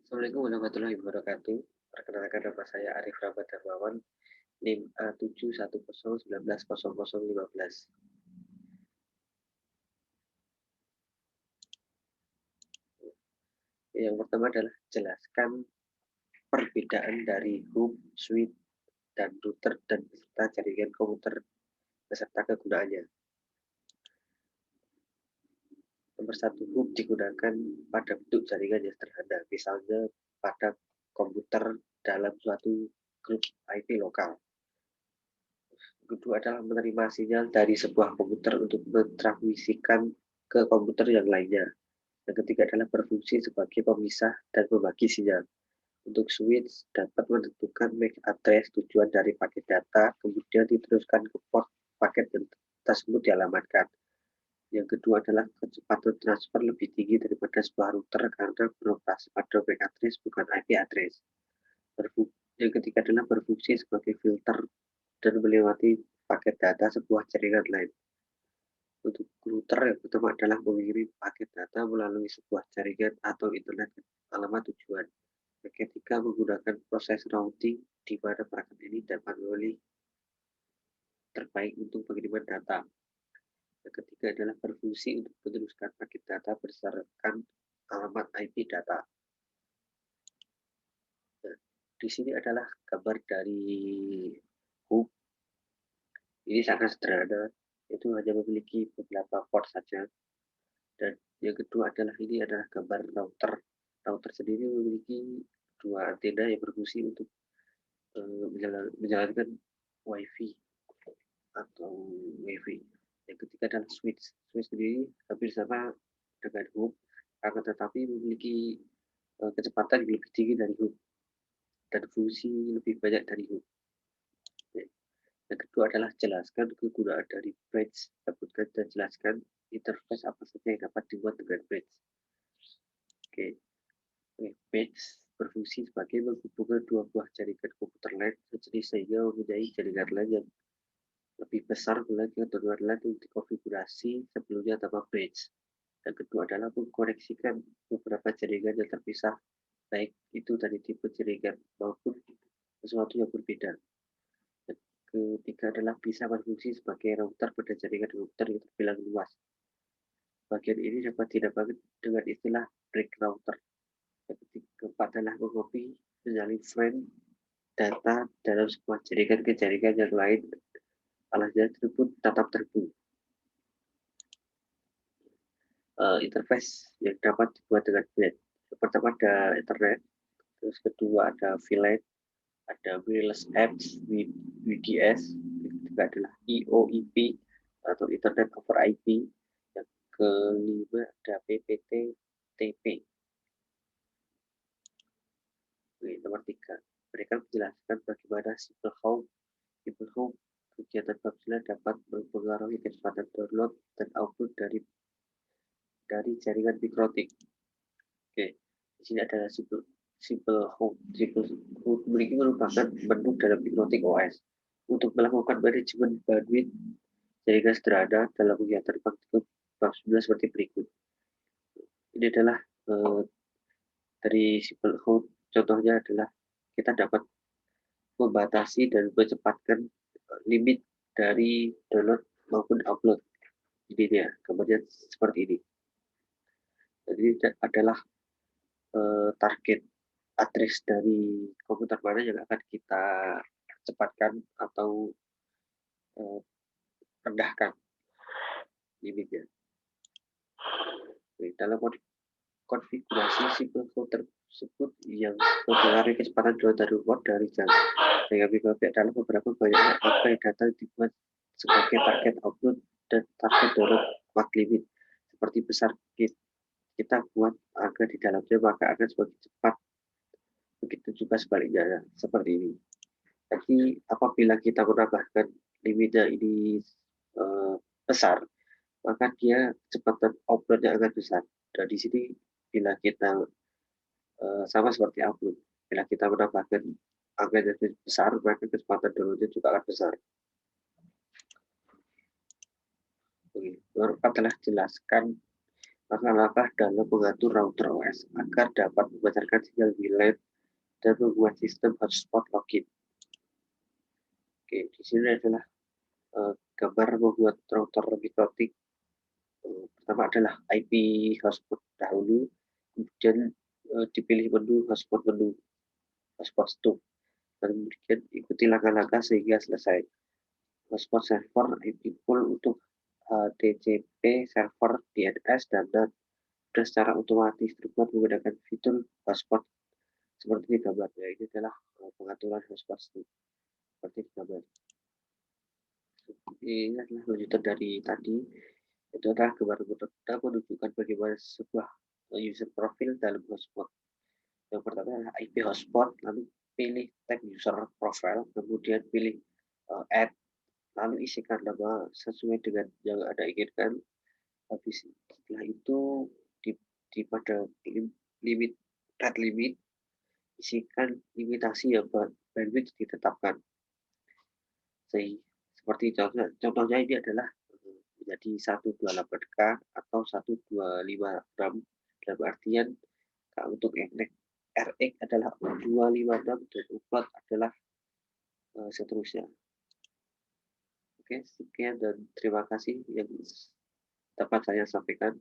Assalamualaikum warahmatullahi wabarakatuh. Perkenalkan nama saya Arif Rahmat Darmawan, NIM A710190015. Yang pertama adalah jelaskan perbedaan dari hub, switch, dan router dan beserta jaringan komputer beserta kegunaannya. Nomor satu, hub digunakan pada bentuk jaringan yang sederhana, misalnya pada komputer dalam suatu grup IP lokal. Kedua adalah menerima sinyal dari sebuah komputer untuk mentransmisikan ke komputer yang lainnya. Yang ketiga adalah berfungsi sebagai pemisah dan pembagi sinyal. Untuk switch dapat menentukan MAC address tujuan dari paket data, kemudian diteruskan ke port paket yang tersebut dialamatkan. Yang kedua adalah kecepatan transfer lebih tinggi daripada sebuah router karena beroperasi pada MAC address bukan IP address. Yang ketiga adalah berfungsi sebagai filter dan melewati paket data sebuah jaringan lain. Untuk router yang pertama adalah mengirim paket data melalui sebuah jaringan atau internet alamat tujuan. Yang ketiga menggunakan proses routing di mana perangkat ini dapat memilih terbaik untuk pengiriman data. Yang ketiga adalah berfungsi untuk meneruskan paket data berdasarkan alamat IP data. Nah, di sini adalah gambar dari hub. Ini sangat sederhana, itu hanya memiliki beberapa port saja. Dan yang kedua adalah ini adalah gambar router. Router sendiri memiliki dua antena yang berfungsi untuk menjalankan WiFi atau WiFi. Yang ketiga adalah switch. Switch sendiri hampir sama dengan hub, akan tetapi memiliki kecepatan yang lebih tinggi dari hub dan fungsi lebih banyak dari hub. Yang kedua adalah jelaskan kegunaan dari bridge. Sebutkan dan jelaskan interface apa saja yang dapat dibuat dengan bridge. Oke. Bridge berfungsi sebagai menghubungkan dua buah jaringan komputer LAN sejenis sehingga mempunyai jaringan LAN yang lebih besar mulai kedua LAN untuk dikonfigurasi sebelumnya tanpa bridge. Yang kedua adalah mengkoneksikan beberapa jaringan yang terpisah, baik itu dari tipe jaringan maupun sesuatu yang berbeda. Yang ketiga adalah bisa berfungsi sebagai router pada jaringan router yang terbilang luas. Bagian ini dapat dinamakan dengan istilah break router. Yang keempat adalah mengopi, menjalin frame data dalam sebuah jaringan ke jaringan yang lain, alasnya tersebut tetap terhubung. Interface yang dapat dibuat dengan VLAN. Yang pertama ada internet, terus kedua ada VLAN, ada wireless apps, WDS, yang ketiga adalah IOIP atau Internet over IP, yang kelima ada PPTTP. Nomor 3, mereka menjelaskan bagaimana simple home kegiatan apabila dapat mempengaruhi kecepatan download dan output dari jaringan mikrotik. Oke, di sini adalah simple home merupakan bentuk dalam mikrotik OS untuk melakukan manajemen bandwidth jaringan sederhana dalam kegiatan bab 9 seperti berikut. Ini adalah dari simple home. Contohnya adalah kita dapat membatasi dan mencepatkan limit dari download maupun upload. Ini dia gambarnya seperti ini. Jadi adalah target address dari komputer mana yang akan kita cepatkan atau rendahkan limitnya. Dalam konfigurasi simple home tersebut yang mempengaruhi kecepatan download dan upload dari jaringan mikrotik dalam beberapa banyak apa yang data dibuat sebagai target output dan target download quad limit. Seperti besar kita buat agar di dalamnya maka akan semakin cepat. Begitu juga sebaliknya seperti ini. Jadi apabila kita menambahkan limitnya ini besar, maka dia kecepatan uploadnya akan besar. Dan di sini bila kita sama seperti upload, bila kita menambahkan angka yang lebih besar, maka kecepatan downloadnya juga akan besar. Nomor 4 adalah jelaskan langkah-langkah dalam mengatur router OS agar dapat membesarkan sinyal WLAN dan membuat sistem hotspot login. Oke, di sini adalah gambar membuat router mikrotik. Pertama adalah IP hotspot dahulu, kemudian dipilih menu hotspot stop, dan kemudian ikuti langkah-langkah sehingga selesai. Hotspot server IP pool untuk HTTP server DNS dan NAT dan secara otomatis terbuat menggunakan fitur hotspot seperti di gambarnya. Ini adalah pengaturan hotspot seperti di gambar. Ini adalah lanjutan dari tadi. Itu adalah gambar mudah menunjukkan bagaimana sebuah user profile dalam hotspot. Yang pertama adalah IP hotspot, lalu pilih tag user profile, kemudian pilih add, lalu isikan nama sesuai dengan yang Anda inginkan. Habis setelah itu di pada limit rate limit isikan limitasi yang bandwidth ditetapkan. Seperti contohnya ini adalah menjadi 128K atau 125 RAM, dalam artian untuk RX adalah 256 dan upload adalah seterusnya. Oke, sekian dan terima kasih yang dapat saya sampaikan.